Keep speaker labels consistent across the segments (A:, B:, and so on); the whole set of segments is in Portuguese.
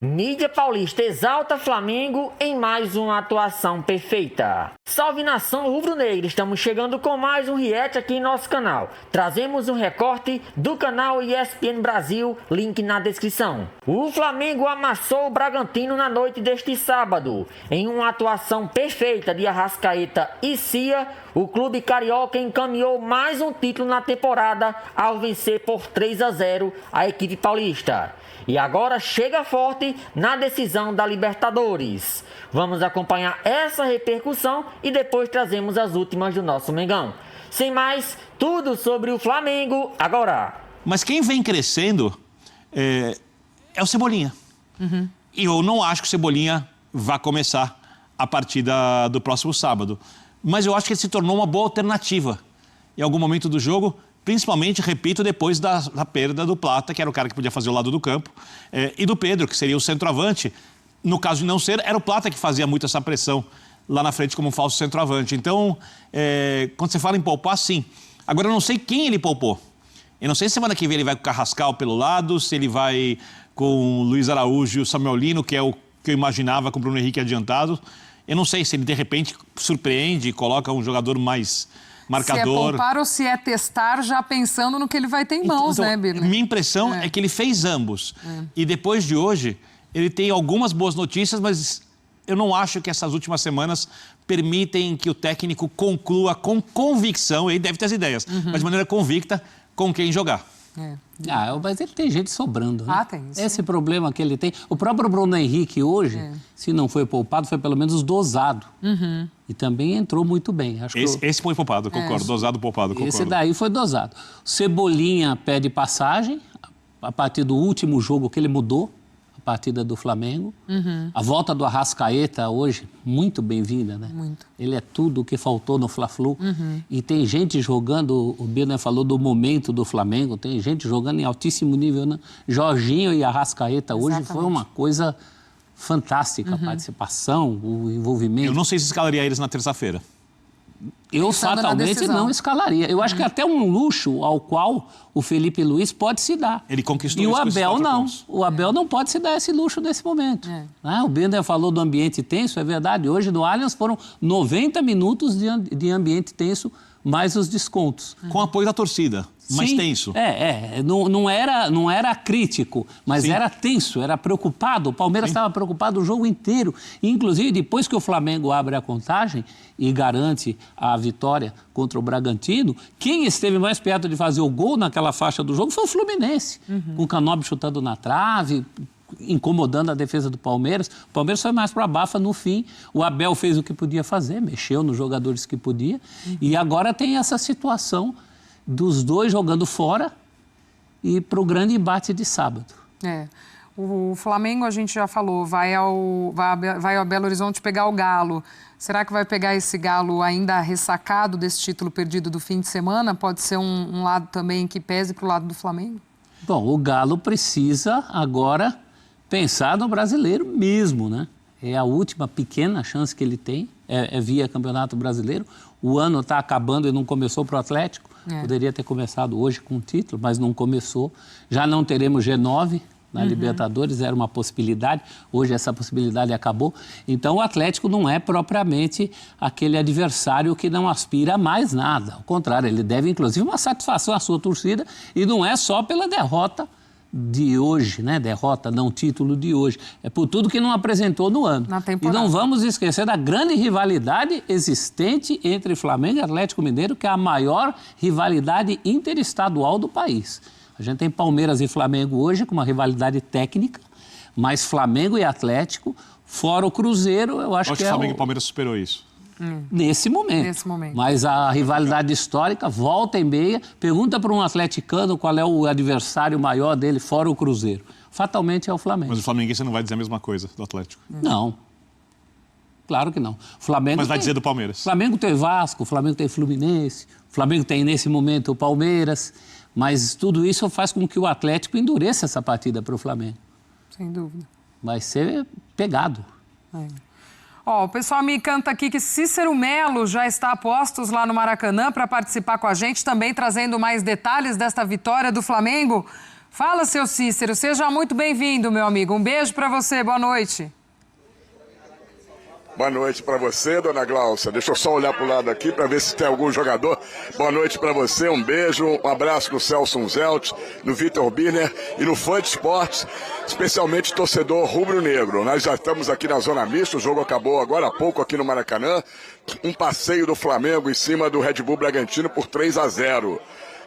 A: Mídia paulista exalta Flamengo em mais uma atuação perfeita. Salve nação rubro-negra, estamos chegando com mais um react aqui em nosso canal. Trazemos um recorte do canal ESPN Brasil, link na descrição. O Flamengo amassou o Bragantino na noite deste sábado. Em uma atuação perfeita de Arrascaeta e Cia, o clube carioca encaminhou mais um título na temporada ao vencer por 3-0 a equipe paulista. E agora chega forte na decisão da Libertadores. Vamos acompanhar essa repercussão e depois trazemos as últimas do nosso Mengão. Sem mais, tudo sobre o Flamengo agora.
B: Mas quem vem crescendo é o Cebolinha. E eu não acho que o Cebolinha vá começar a partida do próximo sábado. Mas eu acho que ele se tornou uma boa alternativa em algum momento do jogo. Principalmente, repito, depois da perda do Plata, que era o cara que podia fazer o lado do campo, e do Pedro, que seria o centroavante. No caso de não ser, era o Plata que fazia muito essa pressão lá na frente como um falso centroavante. Então, quando você fala em poupar, sim. Agora, eu não sei quem ele poupou. Eu não sei se semana que vem ele vai com o Carrascal pelo lado, se ele vai com o Luiz Araújo e o Samuel Lino, que é o que eu imaginava com o Bruno Henrique adiantado. Eu não sei se ele, de repente, surpreende e coloca um jogador mais marcador.
C: Se é poupar ou se é testar já pensando no que ele vai ter em mãos,
B: então,
C: né, Birley?
B: Minha impressão é que ele fez ambos. E depois de hoje, ele tem algumas boas notícias, mas eu não acho que essas últimas semanas permitem que o técnico conclua com convicção, ele deve ter as ideias, mas de maneira convicta com quem jogar.
D: Mas ele tem gente sobrando, né?
C: Tem isso.
D: Esse problema que ele tem. O próprio Bruno Henrique hoje, se não foi poupado, foi pelo menos dosado. E também entrou muito bem. Acho
B: esse foi poupado, concordo. Dosado, poupado, concordo.
D: Esse daí foi dosado. Cebolinha pede passagem, a partir do último jogo que ele mudou, a partida do Flamengo. A volta do Arrascaeta hoje, muito bem-vinda, né?
C: Muito.
D: Ele é tudo o que faltou no Fla-Flu. E tem gente jogando, o Birner falou do momento do Flamengo, tem gente jogando em altíssimo nível, né? Jorginho e Arrascaeta hoje foi uma coisa fantástica, a participação, o envolvimento.
B: Eu não sei se escalaria eles na terça-feira.
D: Eu fatalmente não escalaria. Eu acho que é até um luxo ao qual o Felipe Luiz pode se dar.
B: Ele conquistou
D: e
B: isso.
D: o Abel não.
B: Pontos.
D: O Abel não pode se dar esse luxo nesse momento. O Birner falou do ambiente tenso, é verdade. Hoje no Allianz foram 90 minutos de ambiente tenso, mais os descontos.
B: Com apoio da torcida, mas
D: Sim,
B: tenso.
D: Não era crítico, mas era tenso, era preocupado. O Palmeiras estava preocupado o jogo inteiro. Inclusive, depois que o Flamengo abre a contagem e garante a vitória contra o Bragantino, quem esteve mais perto de fazer o gol naquela faixa do jogo foi o Fluminense. Com o Canóbio chutando na trave, incomodando a defesa do Palmeiras. O Palmeiras foi mais para a bafa no fim. O Abel fez o que podia fazer, mexeu nos jogadores que podia. E agora tem essa situação dos dois jogando fora e para o grande embate de sábado.
C: O Flamengo, a gente já falou, vai ao Belo Horizonte pegar o Galo. Será que vai pegar esse Galo ainda ressacado desse título perdido do fim de semana? Pode ser um lado também que pese para o lado do Flamengo?
D: Bom, o Galo precisa agora pensar no brasileiro mesmo, né? É a última pequena chance que ele tem, via Campeonato Brasileiro. O ano está acabando e não começou para o Atlético. Poderia ter começado hoje com o título, mas não começou. Já não teremos G9 na Libertadores, era uma possibilidade. Hoje essa possibilidade acabou. Então o Atlético não é propriamente aquele adversário que não aspira a mais nada. Ao contrário, ele deve inclusive uma satisfação à sua torcida e não é só pela derrota de hoje, né? Derrota, não título de hoje. É por tudo que não apresentou no ano.
C: Na temporada.
D: E não vamos esquecer da grande rivalidade existente entre Flamengo e Atlético Mineiro, que é a maior rivalidade interestadual do país. A gente tem Palmeiras e Flamengo hoje com uma rivalidade técnica, mas Flamengo e Atlético, fora o Cruzeiro, eu acho que
B: o Flamengo e Palmeiras superou isso.
D: Nesse momento. Mas a rivalidade histórica volta e meia. Pergunta para um atleticano qual é o adversário maior dele, fora o Cruzeiro. Fatalmente é o Flamengo.
B: Mas o flamenguista não vai dizer a mesma coisa do Atlético.
D: Não. Claro que não. O Flamengo
B: mas vai dizer do Palmeiras.
D: O Flamengo tem Vasco, o Flamengo tem Fluminense, o Flamengo tem nesse momento o Palmeiras. Mas tudo isso faz com que o Atlético endureça essa partida para o Flamengo.
C: Sem dúvida.
D: Vai ser pegado.
C: O pessoal me canta aqui que Cícero Melo já está a postos lá no Maracanã para participar com a gente, também trazendo mais detalhes desta vitória do Flamengo. Fala, seu Cícero, seja muito bem-vindo, meu amigo. Um beijo para você, boa noite.
E: Boa noite para você, dona Glaucia. Deixa eu só olhar para o lado aqui para ver se tem algum jogador. Boa noite para você, um beijo, um abraço no Celso Zelt, no Vitor Birner e no Fã de Esportes, especialmente torcedor rubro-negro. Nós já estamos aqui na Zona Mista, o jogo acabou agora há pouco aqui no Maracanã. Um passeio do Flamengo em cima do Red Bull Bragantino por 3-0.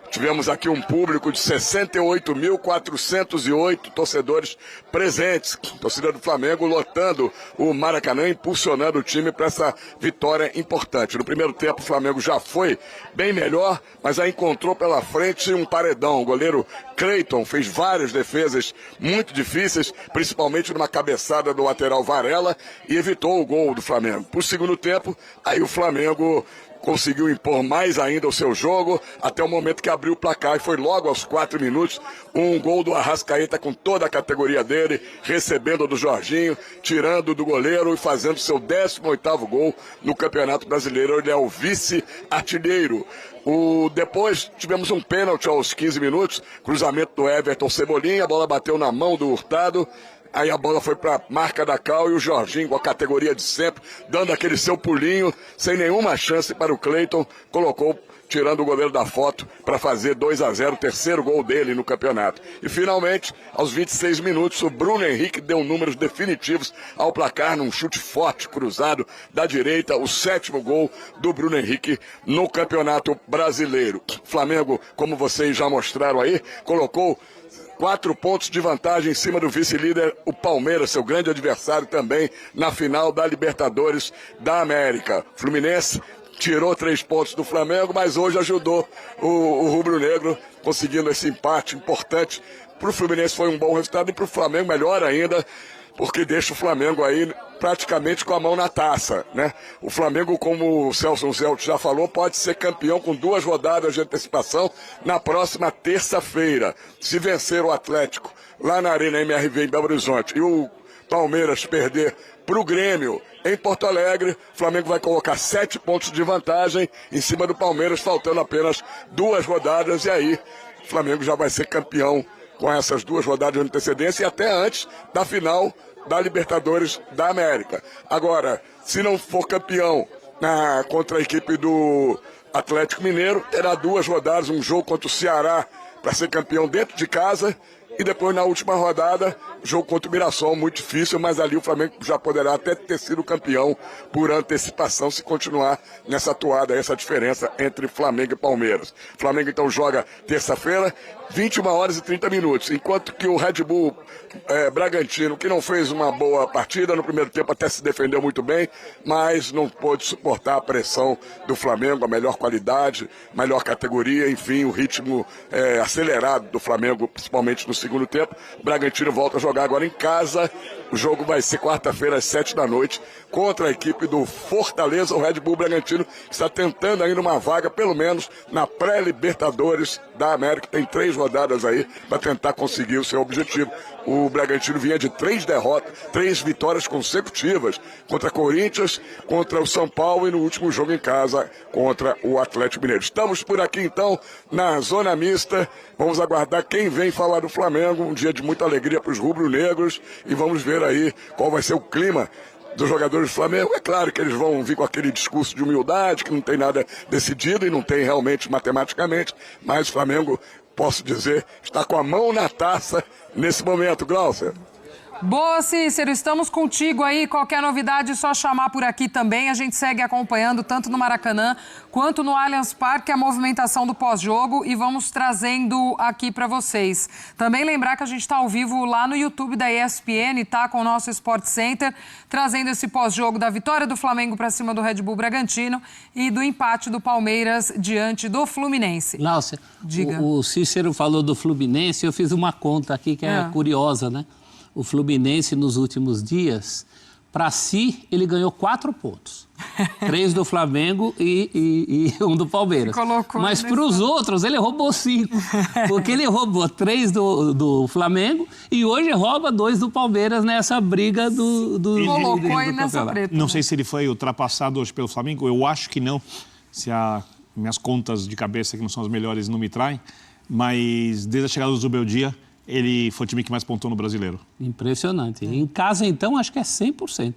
E: Tivemos aqui um público de 68.408 torcedores presentes. Torcida do Flamengo lotando o Maracanã, impulsionando o time para essa vitória importante. No primeiro tempo o Flamengo já foi bem melhor, mas aí encontrou pela frente um paredão. O goleiro Cleiton fez várias defesas muito difíceis, principalmente numa cabeçada do lateral Varela, e evitou o gol do Flamengo. Pro segundo tempo, aí o Flamengo conseguiu impor mais ainda o seu jogo, até o momento que abriu o placar, e foi logo aos 4 minutos, um gol do Arrascaeta com toda a categoria dele, recebendo do Jorginho, tirando do goleiro e fazendo seu 18º gol no Campeonato Brasileiro. Ele é o vice-artilheiro. Depois tivemos um pênalti aos 15 minutos, cruzamento do Everton Cebolinha, a bola bateu na mão do Hurtado. Aí a bola foi para a marca da Cal e o Jorginho, com a categoria de sempre, dando aquele seu pulinho, sem nenhuma chance para o Cleiton, colocou, tirando o goleiro da foto, para fazer 2-0, o terceiro gol dele no campeonato. E finalmente, aos 26 minutos, o Bruno Henrique deu números definitivos ao placar, num chute forte, cruzado, da direita, o 7º gol do Bruno Henrique no Campeonato Brasileiro. O Flamengo, como vocês já mostraram aí, colocou 4 pontos de vantagem em cima do vice-líder, o Palmeiras, seu grande adversário também, na final da Libertadores da América. Fluminense tirou 3 pontos do Flamengo, mas hoje ajudou o rubro-negro, conseguindo esse empate importante. Para o Fluminense foi um bom resultado e para o Flamengo melhor ainda, porque deixa o Flamengo aí praticamente com a mão na taça, né? O Flamengo, como o Celso Zelt já falou, pode ser campeão com 2 rodadas de antecipação na próxima terça-feira. Se vencer o Atlético lá na Arena MRV em Belo Horizonte e o Palmeiras perder para o Grêmio em Porto Alegre, o Flamengo vai colocar 7 pontos de vantagem em cima do Palmeiras, faltando apenas 2 rodadas, e aí o Flamengo já vai ser campeão com essas 2 rodadas de antecedência e até antes da final da Libertadores da América. Agora, se não for campeão contra a equipe do Atlético Mineiro, terá 2 rodadas, um jogo contra o Ceará para ser campeão dentro de casa, e depois na última rodada, jogo contra o Mirassol, muito difícil, mas ali o Flamengo já poderá até ter sido campeão por antecipação se continuar nessa toada, essa diferença entre Flamengo e Palmeiras. O Flamengo então joga terça-feira, 21h30, enquanto que o Red Bull Bragantino, que não fez uma boa partida, no primeiro tempo até se defendeu muito bem, mas não pôde suportar a pressão do Flamengo, a melhor qualidade, melhor categoria, enfim, o ritmo acelerado do Flamengo, principalmente no segundo tempo. O Bragantino volta a jogar agora em casa. O jogo vai ser quarta-feira às 7h contra a equipe do Fortaleza. O Red Bull Bragantino está tentando ainda uma vaga, pelo menos na pré-Libertadores da América. Tem 3 rodadas aí para tentar conseguir o seu objetivo. O Bragantino vinha de 3 vitórias consecutivas contra Corinthians, contra o São Paulo e no último jogo em casa contra o Atlético Mineiro. Estamos por aqui então na Zona Mista. Vamos aguardar quem vem falar do Flamengo. Um dia de muita alegria para os rubro-negros e vamos ver aí qual vai ser o clima dos jogadores do Flamengo. É claro que eles vão vir com aquele discurso de humildade, que não tem nada decidido e não tem realmente matematicamente, mas o Flamengo, posso dizer, está com a mão na taça nesse momento, Glaucia.
C: Boa, Cícero, estamos contigo aí. Qualquer novidade é só chamar por aqui também. A gente segue acompanhando tanto no Maracanã quanto no Allianz Parque a movimentação do pós-jogo e vamos trazendo aqui para vocês. Também lembrar que a gente está ao vivo lá no YouTube da ESPN, tá? Com o nosso Sport Center, trazendo esse pós-jogo da vitória do Flamengo para cima do Red Bull Bragantino e do empate do Palmeiras diante do Fluminense.
D: Láucia,
C: diga.
D: O Cícero falou do Fluminense, eu fiz uma conta aqui que é curiosa, né? O Fluminense, nos últimos dias, para si, ele ganhou 4 pontos. 3 do Flamengo e 1 do Palmeiras. Mas para os outros, ele roubou 5. Porque ele roubou 3 do Flamengo e hoje rouba 2 do Palmeiras nessa briga do
C: colocou aí nessa preta.
B: Não sei se ele foi ultrapassado hoje pelo Flamengo. Eu acho que não. Se minhas contas de cabeça, que não são as melhores, não me traem. Mas desde a chegada do Zubeldia, ele foi o time que mais pontuou no Brasileiro.
D: Impressionante. Em casa, então, acho que é 100%.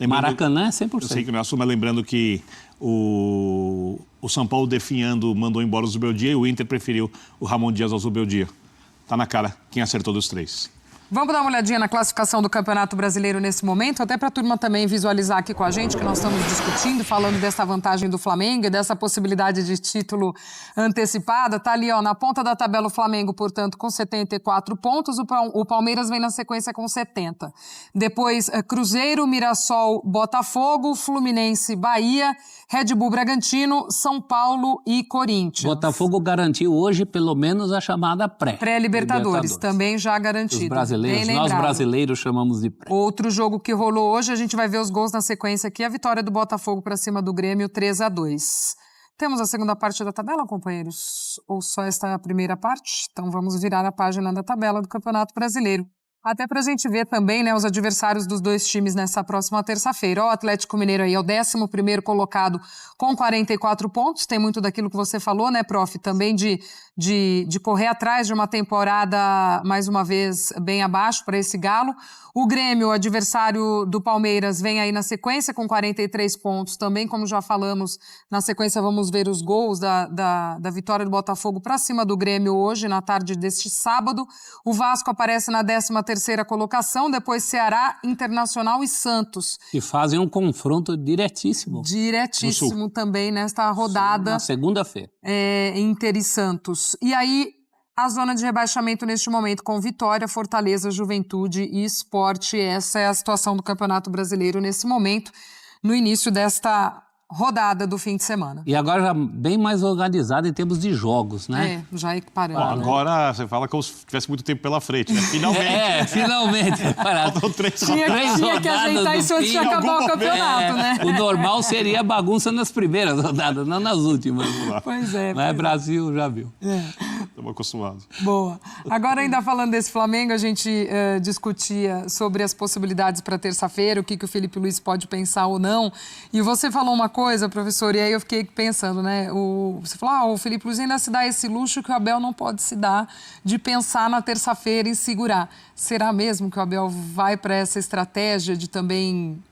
D: Maracanã é 100%.
B: Eu sei que não é assunto, mas lembrando que o São Paulo, definhando, mandou embora o Zubeldia e o Inter preferiu o Ramon Dias ao Zubeldia. Tá na cara quem acertou dos três.
C: Vamos dar uma olhadinha na classificação do Campeonato Brasileiro nesse momento, até para a turma também visualizar aqui com a gente, que nós estamos discutindo, falando dessa vantagem do Flamengo e dessa possibilidade de título antecipada. Tá ali, ó, na ponta da tabela o Flamengo, portanto, com 74 pontos, o Palmeiras vem na sequência com 70. Depois, Cruzeiro, Mirassol, Botafogo, Fluminense, Bahia, Red Bull Bragantino, São Paulo e Corinthians.
D: Botafogo garantiu hoje, pelo menos, a chamada
C: Pré-Libertadores, também já garantido.
D: Os brasileiros, nós brasileiros chamamos de pré.
C: Outro jogo que rolou hoje, a gente vai ver os gols na sequência aqui, a vitória do Botafogo para cima do Grêmio, 3-2. Temos a segunda parte da tabela, companheiros? Ou só esta primeira parte? Então vamos virar a página da tabela do Campeonato Brasileiro. Até para a gente ver também, né, os adversários dos dois times nessa próxima terça-feira. O Atlético Mineiro aí é o 11º colocado com 44 pontos. Tem muito daquilo que você falou, né, prof? Também de correr atrás de uma temporada, mais uma vez, bem abaixo para esse Galo. O Grêmio, o adversário do Palmeiras, vem aí na sequência com 43 pontos. Também, como já falamos, na sequência vamos ver os gols da vitória do Botafogo para cima do Grêmio hoje, na tarde deste sábado. O Vasco aparece na 13ª colocação, depois Ceará, Internacional e Santos.
D: Que fazem um confronto diretíssimo.
C: Diretíssimo também nesta rodada.
D: Na segunda-feira.
C: Inter e Santos. E aí, a zona de rebaixamento neste momento com Vitória, Fortaleza, Juventude e Sport. Essa é a situação do Campeonato Brasileiro nesse momento, no início desta rodada do fim de semana.
D: E agora já bem mais organizado em termos de jogos, né?
C: Já equiparando.
B: Agora você fala como se tivesse muito tempo pela frente, né? Finalmente.
D: Finalmente.
B: Faltam três
C: Tinha que ajeitar isso antes de acabar o campeonato, né?
D: O normal seria bagunça nas primeiras rodadas, não nas últimas.
C: Pois é.
D: Mas Brasil já viu.
B: Estamos acostumados.
C: Boa. Agora, ainda falando desse Flamengo, a gente discutia sobre as possibilidades para terça-feira, o que o Felipe Luiz pode pensar ou não. E você falou uma coisa, professor, e aí eu fiquei pensando, né? Você falou, o Felipe Luiz ainda se dá esse luxo que o Abel não pode se dar de pensar na terça-feira e segurar. Será mesmo que o Abel vai para essa estratégia de também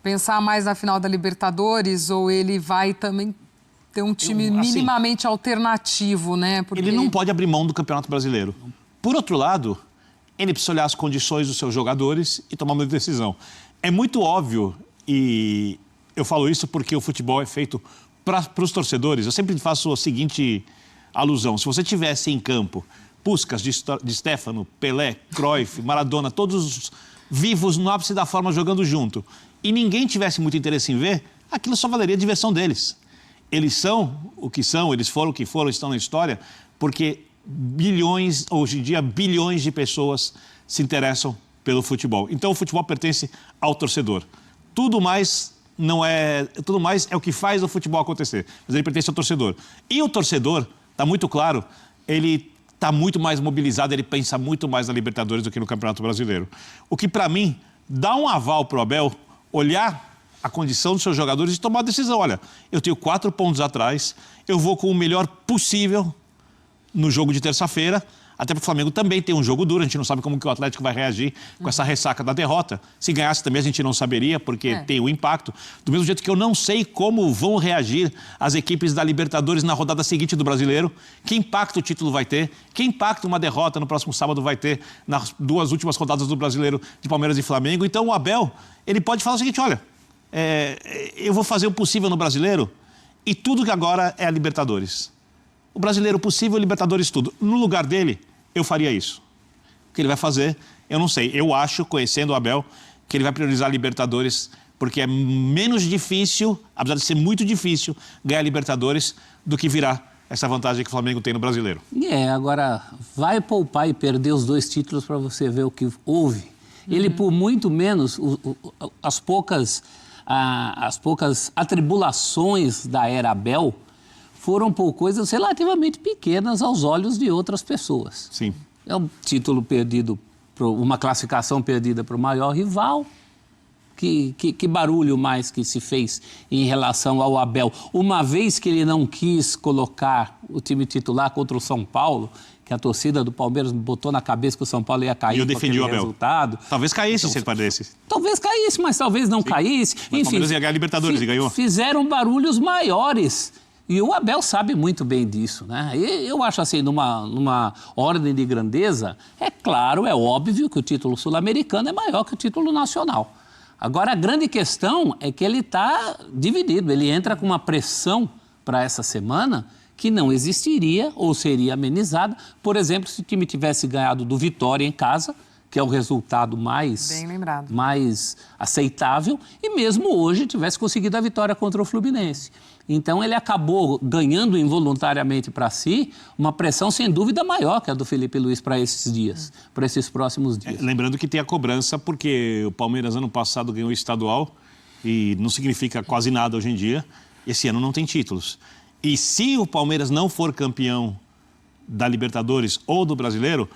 C: pensar mais na final da Libertadores, ou ele vai também ter um time minimamente alternativo, né? Porque
B: ele não pode abrir mão do Campeonato Brasileiro. Por outro lado, ele precisa olhar as condições dos seus jogadores e tomar uma decisão. É muito óbvio, e eu falo isso porque o futebol é feito para os torcedores. Eu sempre faço a seguinte alusão. Se você tivesse em campo Puskás, de Stefano, Pelé, Cruyff, Maradona, todos vivos no ápice da forma jogando junto, e ninguém tivesse muito interesse em ver, aquilo só valeria a diversão deles. Eles são o que são, eles foram o que foram, estão na história, porque hoje em dia, bilhões de pessoas se interessam pelo futebol. Então, o futebol pertence ao torcedor. Tudo mais é o que faz o futebol acontecer, mas ele pertence ao torcedor. E o torcedor, está muito claro, ele está muito mais mobilizado, ele pensa muito mais na Libertadores do que no Campeonato Brasileiro. O que, para mim, dá um aval para o Abel olhar a condição dos seus jogadores e tomar a decisão. Olha, eu tenho 4 pontos atrás, eu vou com o melhor possível no jogo de terça-feira, até porque o Flamengo também tem um jogo duro, a gente não sabe como que o Atlético vai reagir com essa ressaca da derrota. Se ganhasse também a gente não saberia, porque tem o impacto. Do mesmo jeito que eu não sei como vão reagir as equipes da Libertadores na rodada seguinte do Brasileiro, que impacto o título vai ter, que impacto uma derrota no próximo sábado vai ter nas 2 últimas rodadas do Brasileiro de Palmeiras e Flamengo. Então o Abel, ele pode falar o seguinte, olha, eu vou fazer o possível no Brasileiro e tudo que agora é a Libertadores. O Brasileiro possível, Libertadores tudo. No lugar dele, eu faria isso. O que ele vai fazer, eu não sei. Eu acho, conhecendo o Abel, que ele vai priorizar a Libertadores, porque é menos difícil, apesar de ser muito difícil, ganhar a Libertadores do que virar essa vantagem que o Flamengo tem no Brasileiro.
D: Agora, vai poupar e perder os 2 títulos para você ver o que houve. Ele, por muito menos, as poucas atribulações da era Abel foram por coisas relativamente pequenas aos olhos de outras pessoas.
B: Sim.
D: É um título perdido, uma classificação perdida para o maior rival. Que barulho mais que se fez em relação ao Abel. Uma vez que ele não quis colocar o time titular contra o São Paulo, que a torcida do Palmeiras botou na cabeça que o São Paulo ia cair
B: E eu
D: com
B: defendi
D: aquele
B: o Abel.
D: resultado.
B: Talvez caísse se ele perdesse.
D: Talvez caísse, mas talvez não caísse.
B: Mas o Palmeiras ia ganhar a Libertadores e ganhou.
D: Fizeram barulhos maiores. E o Abel sabe muito bem disso, né? E eu acho assim, numa ordem de grandeza, é claro, é óbvio que o título sul-americano é maior que o título nacional. Agora, a grande questão é que ele está dividido. Ele entra com uma pressão para essa semana que não existiria ou seria amenizada. Por exemplo, se o time tivesse ganhado do Vitória em casa, que é o resultado mais aceitável, e mesmo hoje tivesse conseguido a vitória contra o Fluminense. Então, ele acabou ganhando involuntariamente para si uma pressão, sem dúvida, maior que a do Felipe Luiz para esses dias, para esses próximos dias.
B: Lembrando que tem a cobrança, porque o Palmeiras ano passado ganhou o estadual e não significa quase nada hoje em dia. Esse ano não tem títulos. E se o Palmeiras não for campeão da Libertadores ou do Brasileiro,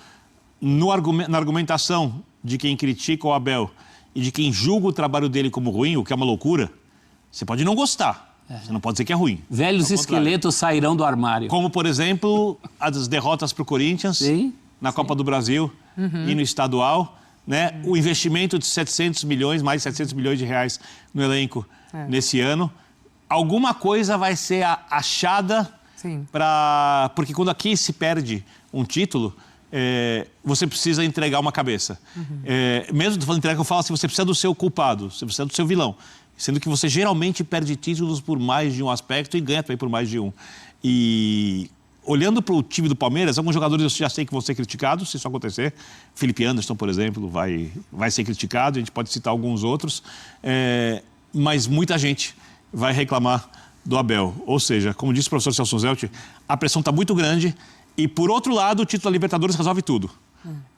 B: na argumentação de quem critica o Abel e de quem julga o trabalho dele como ruim, o que é uma loucura, você pode não gostar. Você não pode dizer que é ruim.
D: Velhos esqueletos sairão do armário.
B: Como, por exemplo, as derrotas para o Corinthians na Copa do Brasil e no estadual. Né? O investimento de 700 milhões, mais de 700 milhões de reais no elenco nesse ano. Alguma coisa vai ser achada para... Porque quando aqui se perde um título, você precisa entregar uma cabeça. Mesmo falando entrega, eu falo assim, você precisa do seu culpado, você precisa do seu vilão. Sendo que você geralmente perde títulos por mais de um aspecto e ganha também por mais de um. E olhando para o time do Palmeiras, alguns jogadores eu já sei que vão ser criticados, se isso acontecer. Felipe Anderson, por exemplo, vai ser criticado, a gente pode citar alguns outros. Mas muita gente vai reclamar do Abel. Ou seja, como disse o professor Celso Zelt, a pressão está muito grande e, por outro lado, o título da Libertadores resolve tudo.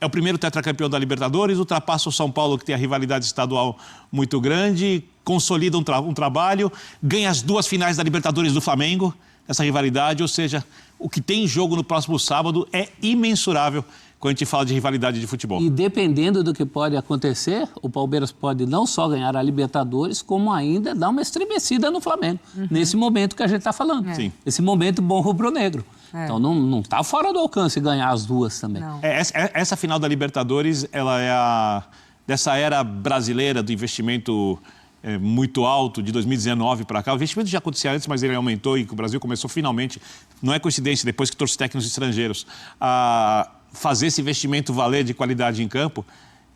B: É o primeiro tetracampeão da Libertadores, ultrapassa o São Paulo, que tem a rivalidade estadual muito grande, consolida um trabalho, ganha as 2 finais da Libertadores do Flamengo, essa rivalidade, ou seja, o que tem em jogo no próximo sábado é imensurável quando a gente fala de rivalidade de futebol.
D: E dependendo do que pode acontecer, o Palmeiras pode não só ganhar a Libertadores, como ainda dar uma estremecida no Flamengo, nesse momento que a gente está falando. Esse momento bom rubro-negro. Então não está fora do alcance ganhar as 2 também.
B: Essa final da Libertadores, ela é dessa era brasileira do investimento muito alto, de 2019 para cá. O investimento já acontecia antes, mas ele aumentou e o Brasil começou finalmente, não é coincidência, depois que trouxe técnicos estrangeiros, a fazer esse investimento valer de qualidade em campo.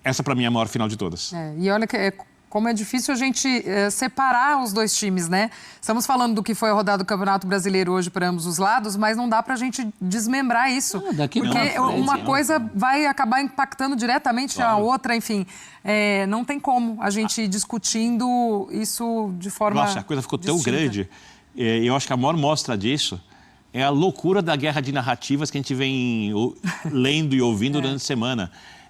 B: Essa, para mim, é a maior final de todas.
C: E olha que como é difícil a gente separar os 2 times, né? Estamos falando do que foi a rodada do Campeonato Brasileiro hoje para ambos os lados, mas não dá para a gente desmembrar isso. Porque uma coisa vai acabar impactando diretamente a outra, enfim. Não tem como a gente ir discutindo isso de forma
B: Nossa, a coisa ficou
C: distinta.
B: tão grande. Eu acho que a maior mostra disso é a loucura da guerra de narrativas que a gente vem lendo e ouvindo durante a semana.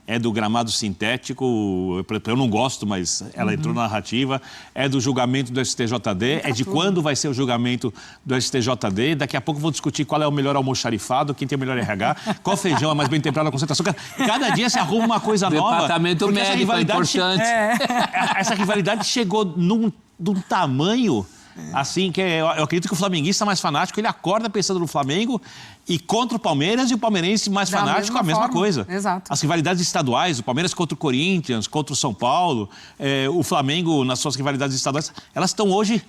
B: É do gramado sintético, eu não gosto, mas ela entrou na narrativa. É do julgamento do STJD, é de quando vai ser o julgamento do STJD. Daqui a pouco vou discutir qual é o melhor almoxarifado, quem tem o melhor RH, qual feijão é mais bem temperado na concentração. Cada dia se arruma uma coisa nova.
D: Departamento médico é importante.
B: Essa rivalidade chegou num tamanho... Assim, que eu acredito que o flamenguista mais fanático, ele acorda pensando no Flamengo e contra o Palmeiras, e o palmeirense mais fanático a mesma coisa.
C: Exato.
B: As rivalidades estaduais, o Palmeiras contra o Corinthians, contra o São Paulo, o Flamengo nas suas rivalidades estaduais, elas estão hoje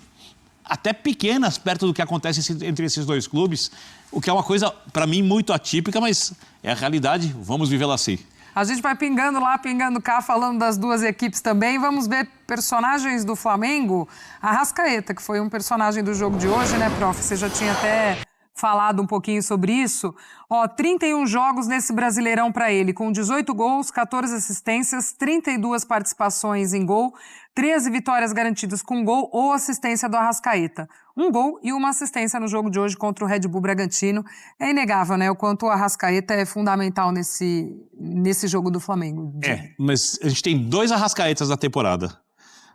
B: até pequenas perto do que acontece entre esses 2 clubes, o que é uma coisa, para mim, muito atípica, mas é a realidade, vamos vivê-la assim.
C: A gente vai pingando lá, pingando cá, falando das 2 equipes também. Vamos ver personagens do Flamengo. Arrascaeta, que foi um personagem do jogo de hoje, né, prof? Você já tinha até falado um pouquinho sobre isso. 31 jogos nesse Brasileirão para ele, com 18 gols, 14 assistências, 32 participações em gol, 13 vitórias garantidas com gol ou assistência do Arrascaeta. 1 gol e 1 assistência no jogo de hoje contra o Red Bull Bragantino. É inegável, né, o quanto o Arrascaeta é fundamental nesse jogo do Flamengo.
B: Mas a gente tem 2 Arrascaetas na temporada.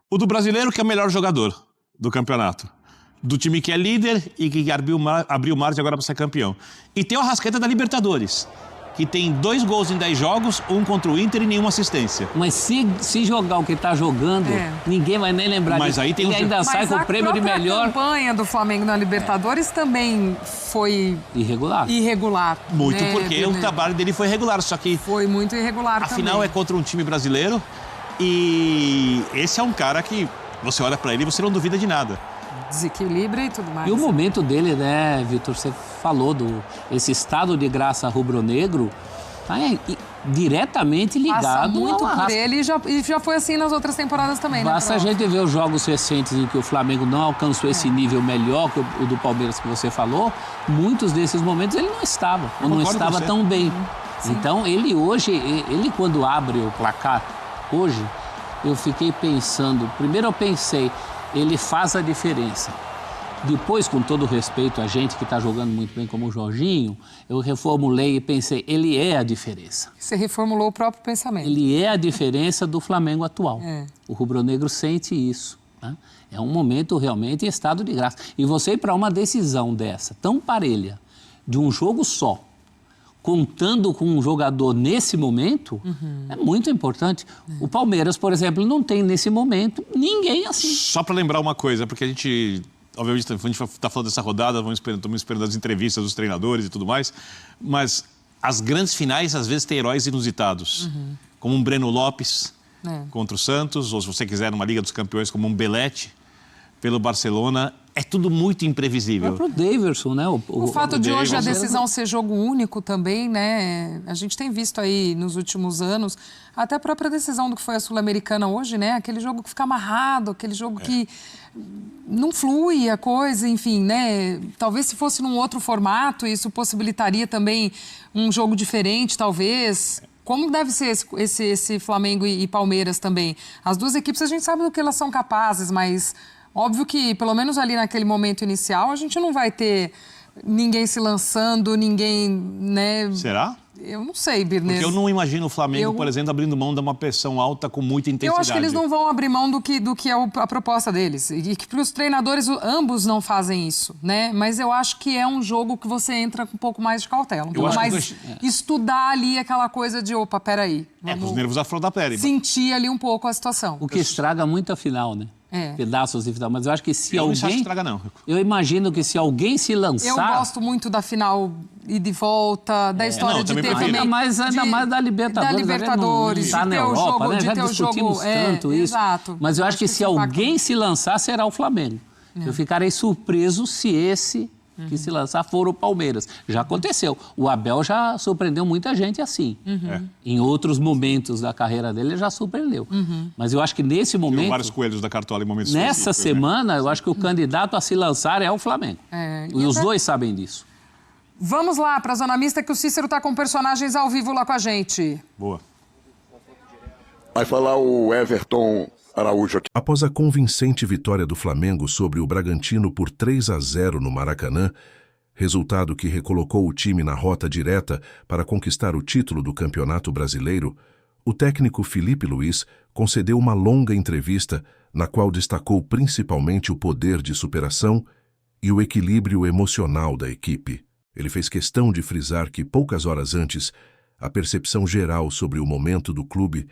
B: O do brasileiro, que é o melhor jogador do campeonato. Do time que é líder e que abriu margem agora para ser campeão. E tem o Arrascaeta da Libertadores, que tem 2 gols em 10 jogos, um contra o Inter e nenhuma assistência.
D: Mas se jogar o que está jogando, ninguém vai nem lembrar
B: Mas
D: disso.
B: aí tem
D: Ele ainda sai com o prêmio de melhor.
C: A campanha do Flamengo na Libertadores também foi
D: Irregular.
B: Muito,
C: né,
B: porque o trabalho dele foi regular, só que
C: foi muito irregular
B: afinal
C: também.
B: é contra um time brasileiro e esse é um cara que você olha para ele e você não duvida de nada.
C: Desequilíbrio e tudo mais.
D: E o momento dele, né, Vitor, você falou esse estado de graça rubro-negro, tá diretamente ligado
C: Passa muito
D: ao
C: por ele e já foi assim nas outras temporadas também, né?
D: Basta a gente ver os jogos recentes em que o Flamengo não alcançou esse nível melhor que o do Palmeiras que você falou, muitos desses momentos ele não estava, ou não estava tão bem. Então ele hoje, ele quando abre o placar hoje, eu fiquei pensando, primeiro eu pensei, ele faz a diferença. Depois, com todo respeito a gente que está jogando muito bem como o Jorginho, eu reformulei e pensei, ele é a diferença.
C: Você reformulou o próprio pensamento.
D: Ele é a diferença do Flamengo atual. O rubro-negro sente isso. Né? É um momento realmente em estado de graça. E você ir para uma decisão dessa, tão parelha, de um jogo só, contando com um jogador nesse momento, é muito importante. O Palmeiras, por exemplo, não tem nesse momento ninguém assim.
B: Só para lembrar uma coisa, porque a gente... Obviamente, a gente está falando dessa rodada, estamos esperando as entrevistas dos treinadores e tudo mais, mas as grandes finais, às vezes, têm heróis inusitados, como um Breno Lopes contra o Santos, ou se você quiser, numa Liga dos Campeões, como um Belletti pelo Barcelona. É tudo muito imprevisível.
D: É pro Daverson, né?
C: O fato de hoje a decisão ser jogo único também, né? A gente tem visto aí nos últimos anos, até a própria decisão do que foi a Sul-Americana hoje, né? Aquele jogo que fica amarrado, aquele jogo que não flui a coisa, enfim, né? Talvez se fosse num outro formato, isso possibilitaria também um jogo diferente, talvez. Como deve ser esse Flamengo e Palmeiras também? As duas equipes, a gente sabe do que elas são capazes, mas... Óbvio que, pelo menos ali naquele momento inicial, a gente não vai ter ninguém se lançando, ninguém, né...
B: Será?
C: Eu não sei, Birner.
B: Porque eu não imagino o Flamengo, por exemplo, abrindo mão de uma pressão alta com muita intensidade.
C: Eu acho que eles não vão abrir mão do que é a proposta deles. E que para os treinadores, ambos não fazem isso, né? Mas eu acho que é um jogo que você entra com um pouco mais de cautela. Um pouco mais estudar ali aquela coisa de, opa, peraí.
B: Os nervos à flor da pele.
C: Sentir ali um pouco a situação.
D: O que estraga muito a final, né? Pedaços de final. Mas eu acho que se alguém...
B: Não acho que estraga, não.
D: Eu imagino que se alguém se lançar...
C: Eu gosto muito da final e de volta, da história de ter também...
D: Ainda mais da Libertadores.
C: Da Libertadores,
D: tá na Europa, né? Já discutimos tanto isso.
C: Exato.
D: Mas eu acho que se alguém se lançar, será o Flamengo. Eu ficarei surpreso se esse... que se lançar for o Palmeiras. Já aconteceu. O Abel já surpreendeu muita gente assim. Em outros momentos da carreira dele, ele já surpreendeu. Mas eu acho que nesse momento...
B: Tirou vários coelhos da cartola em momentos
D: nessa semana, eu acho que o candidato a se lançar é o Flamengo. E os dois sabem disso.
C: Vamos lá para a Zona Mista, que o Cícero está com personagens ao vivo lá com a gente.
B: Boa.
E: Vai falar o Everton Araújo aqui.
F: Após a convincente vitória do Flamengo sobre o Bragantino por 3-0 no Maracanã, resultado que recolocou o time na rota direta para conquistar o título do Campeonato Brasileiro, o técnico Filipe Luís concedeu uma longa entrevista na qual destacou principalmente o poder de superação e o equilíbrio emocional da equipe. Ele fez questão de frisar que poucas horas antes, a percepção geral sobre o momento do clube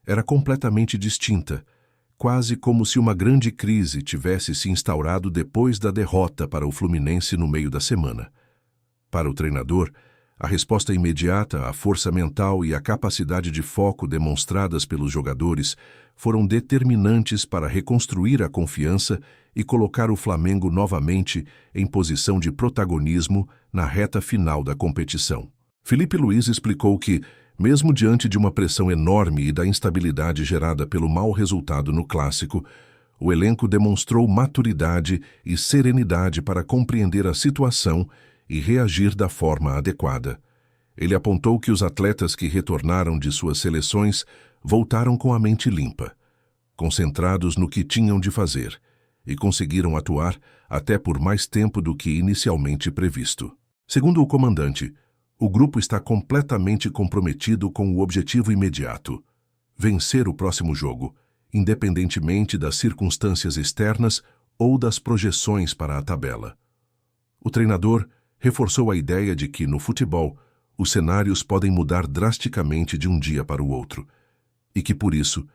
F: era completamente distinta, quase como se uma grande crise tivesse se instaurado depois da derrota para o Fluminense no meio da semana. Para o treinador, a resposta imediata, a força mental e a capacidade de foco demonstradas pelos jogadores foram determinantes para reconstruir a confiança e colocar o Flamengo novamente em posição de protagonismo na reta final da competição. Filipe Luís explicou que, mesmo diante de uma pressão enorme e da instabilidade gerada pelo mau resultado no Clássico, o elenco demonstrou maturidade e serenidade para compreender a situação e reagir da forma adequada. Ele apontou que os atletas que retornaram de suas seleções voltaram com a mente limpa, concentrados no que tinham de fazer, e conseguiram atuar até por mais tempo do que inicialmente previsto. Segundo o comandante, o grupo está completamente comprometido com o objetivo imediato: vencer o próximo jogo, independentemente das circunstâncias externas ou das projeções para a tabela. O treinador reforçou a ideia de que, no futebol, os cenários podem mudar drasticamente de um dia para o outro, e que, por isso,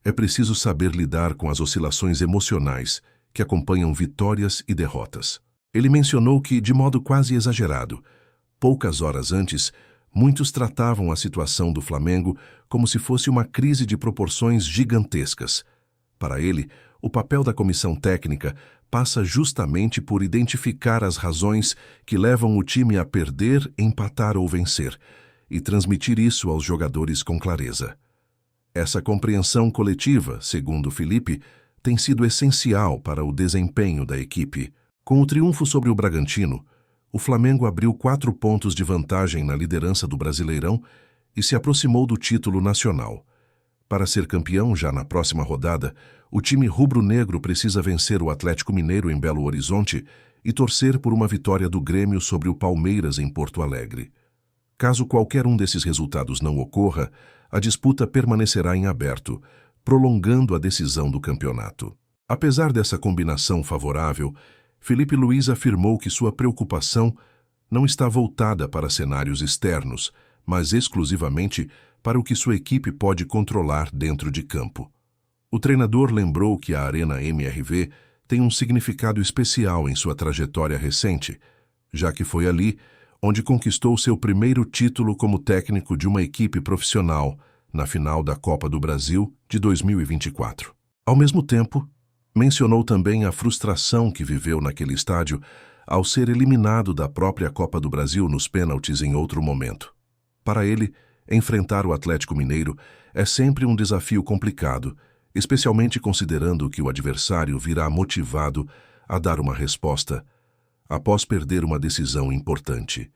F: é preciso saber lidar com as oscilações emocionais que acompanham vitórias e derrotas. Ele mencionou que, de modo quase exagerado, poucas horas antes, muitos tratavam a situação do Flamengo como se fosse uma crise de proporções gigantescas. Para ele, o papel da comissão técnica passa justamente por identificar as razões que levam o time a perder, empatar ou vencer, e transmitir isso aos jogadores com clareza. Essa compreensão coletiva, segundo Felipe, tem sido essencial para o desempenho da equipe. Com o triunfo sobre o Bragantino, o Flamengo abriu 4 pontos de vantagem na liderança do Brasileirão e se aproximou do título nacional. Para ser campeão já na próxima rodada, o time rubro-negro precisa vencer o Atlético Mineiro em Belo Horizonte e torcer por uma vitória do Grêmio sobre o Palmeiras em Porto Alegre. Caso qualquer um desses resultados não ocorra, a disputa permanecerá em aberto, prolongando a decisão do campeonato. Apesar dessa combinação favorável, Felipe Luiz afirmou que sua preocupação não está voltada para cenários externos, mas exclusivamente para o que sua equipe pode controlar dentro de campo. O treinador lembrou que a Arena MRV tem um significado especial em sua trajetória recente, já que foi ali onde conquistou seu primeiro título como técnico de uma equipe profissional na final da Copa do Brasil de 2024. Ao mesmo tempo, mencionou também a frustração que viveu naquele estádio ao ser eliminado da própria Copa do Brasil nos pênaltis em outro momento. Para ele, enfrentar o Atlético Mineiro é sempre um desafio complicado, especialmente considerando que o adversário virá motivado a dar uma resposta após perder uma decisão importante.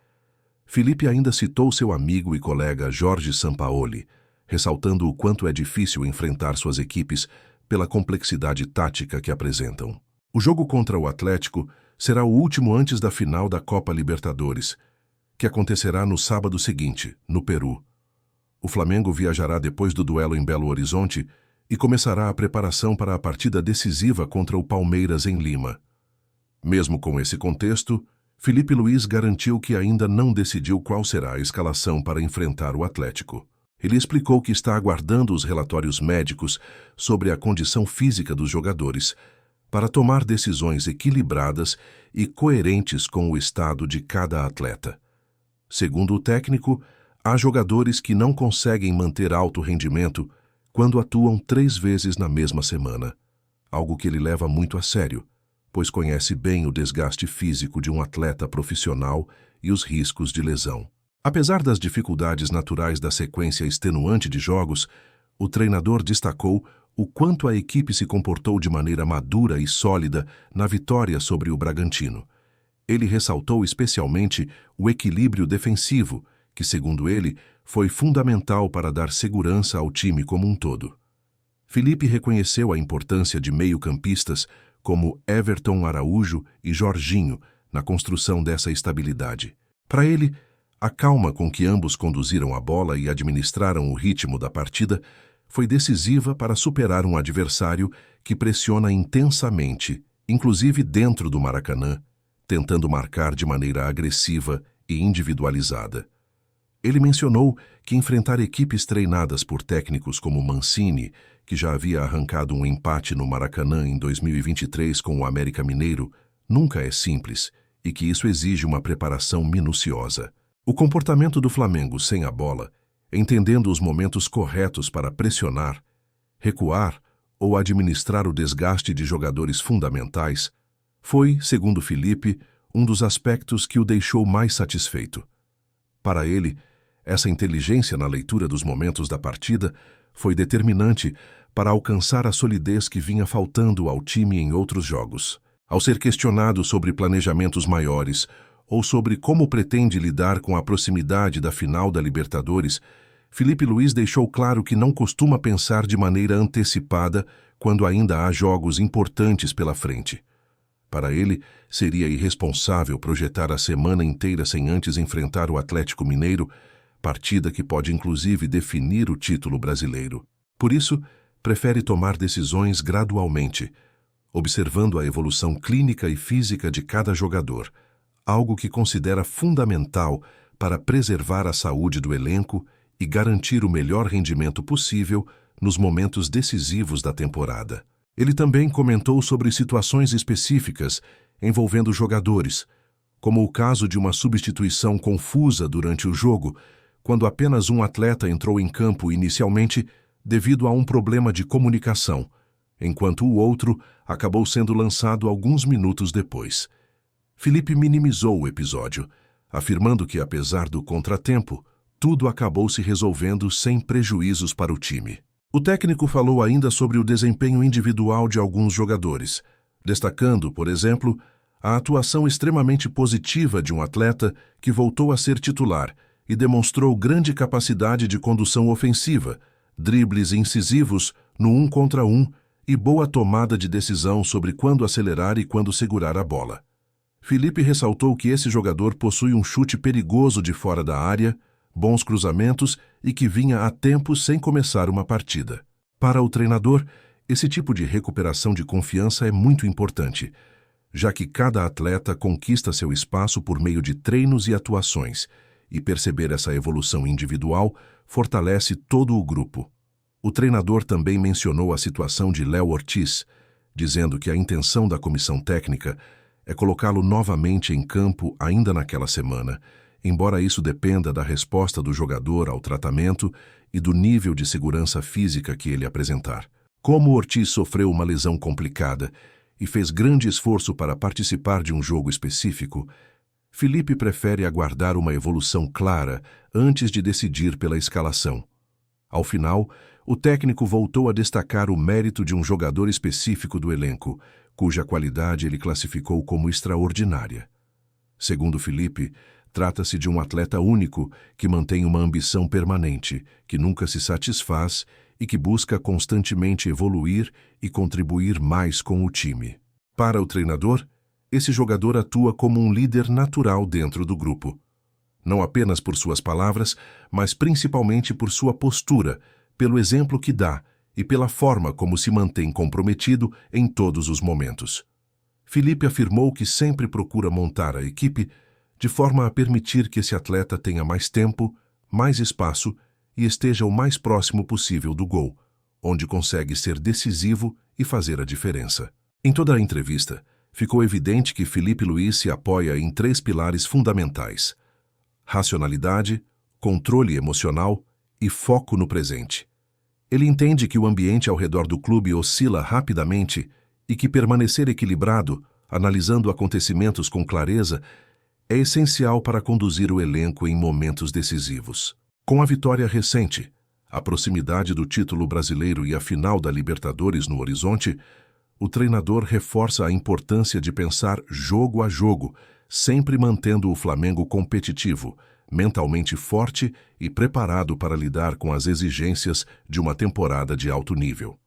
F: Felipe ainda citou seu amigo e colega Jorge Sampaoli, ressaltando o quanto é difícil enfrentar suas equipes pela complexidade tática que apresentam. O jogo contra o Atlético será o último antes da final da Copa Libertadores, que acontecerá no sábado seguinte, no Peru. O Flamengo viajará depois do duelo em Belo Horizonte e começará a preparação para a partida decisiva contra o Palmeiras em Lima. Mesmo com esse contexto, Felipe Luiz garantiu que ainda não decidiu qual será a escalação para enfrentar o Atlético. Ele explicou que está aguardando os relatórios médicos sobre a condição física dos jogadores para tomar decisões equilibradas e coerentes com o estado de cada atleta. Segundo o técnico, há jogadores que não conseguem manter alto rendimento quando atuam 3 vezes na mesma semana, algo que ele leva muito a sério, pois conhece bem o desgaste físico de um atleta profissional e os riscos de lesão. Apesar das dificuldades naturais da sequência extenuante de jogos, o treinador destacou o quanto a equipe se comportou de maneira madura e sólida na vitória sobre o Bragantino. Ele ressaltou especialmente o equilíbrio defensivo, que, segundo ele, foi fundamental para dar segurança ao time como um todo. Felipe reconheceu a importância de meio-campistas como Everton Araújo e Jorginho na construção dessa estabilidade. Para ele, a calma com que ambos conduziram a bola e administraram o ritmo da partida foi decisiva para superar um adversário que pressiona intensamente, inclusive dentro do Maracanã, tentando marcar de maneira agressiva e individualizada. Ele mencionou que enfrentar equipes treinadas por técnicos como Mancini, que já havia arrancado um empate no Maracanã em 2023 com o América Mineiro, nunca é simples e que isso exige uma preparação minuciosa. O comportamento do Flamengo sem a bola, entendendo os momentos corretos para pressionar, recuar ou administrar o desgaste de jogadores fundamentais, foi, segundo Felipe, um dos aspectos que o deixou mais satisfeito. Para ele, essa inteligência na leitura dos momentos da partida foi determinante para alcançar a solidez que vinha faltando ao time em outros jogos. Ao ser questionado sobre planejamentos maiores ou sobre como pretende lidar com a proximidade da final da Libertadores, Felipe Luiz deixou claro que não costuma pensar de maneira antecipada quando ainda há jogos importantes pela frente. Para ele, seria irresponsável projetar a semana inteira sem antes enfrentar o Atlético Mineiro, partida que pode inclusive definir o título brasileiro. Por isso, prefere tomar decisões gradualmente, observando a evolução clínica e física de cada jogador, algo que considera fundamental para preservar a saúde do elenco e garantir o melhor rendimento possível nos momentos decisivos da temporada. Ele também comentou sobre situações específicas envolvendo jogadores, como o caso de uma substituição confusa durante o jogo, quando apenas um atleta entrou em campo inicialmente devido a um problema de comunicação, enquanto o outro acabou sendo lançado alguns minutos depois. Felipe minimizou o episódio, afirmando que, apesar do contratempo, tudo acabou se resolvendo sem prejuízos para o time. O técnico falou ainda sobre o desempenho individual de alguns jogadores, destacando, por exemplo, a atuação extremamente positiva de um atleta que voltou a ser titular e demonstrou grande capacidade de condução ofensiva, dribles incisivos no 1 contra 1 e boa tomada de decisão sobre quando acelerar e quando segurar a bola. Felipe ressaltou que esse jogador possui um chute perigoso de fora da área, bons cruzamentos e que vinha a tempo sem começar uma partida. Para o treinador, esse tipo de recuperação de confiança é muito importante, já que cada atleta conquista seu espaço por meio de treinos e atuações, e perceber essa evolução individual fortalece todo o grupo. O treinador também mencionou a situação de Léo Ortiz, dizendo que a intenção da comissão técnica é colocá-lo novamente em campo ainda naquela semana, embora isso dependa da resposta do jogador ao tratamento e do nível de segurança física que ele apresentar. Como Ortiz sofreu uma lesão complicada e fez grande esforço para participar de um jogo específico, Felipe prefere aguardar uma evolução clara antes de decidir pela escalação. Ao final, o técnico voltou a destacar o mérito de um jogador específico do elenco, cuja qualidade ele classificou como extraordinária. Segundo Felipe, trata-se de um atleta único que mantém uma ambição permanente, que nunca se satisfaz e que busca constantemente evoluir e contribuir mais com o time. Para o treinador, esse jogador atua como um líder natural dentro do grupo. Não apenas por suas palavras, mas principalmente por sua postura, pelo exemplo que dá e pela forma como se mantém comprometido em todos os momentos. Felipe afirmou que sempre procura montar a equipe de forma a permitir que esse atleta tenha mais tempo, mais espaço e esteja o mais próximo possível do gol, onde consegue ser decisivo e fazer a diferença. Em toda a entrevista, ficou evidente que Felipe Luiz se apoia em 3 pilares fundamentais: racionalidade, controle emocional e foco no presente. Ele entende que o ambiente ao redor do clube oscila rapidamente e que permanecer equilibrado, analisando acontecimentos com clareza, é essencial para conduzir o elenco em momentos decisivos. Com a vitória recente, a proximidade do título brasileiro e a final da Libertadores no horizonte, o treinador reforça a importância de pensar jogo a jogo, sempre mantendo o Flamengo competitivo, mentalmente forte e preparado para lidar com as exigências de uma temporada de alto nível.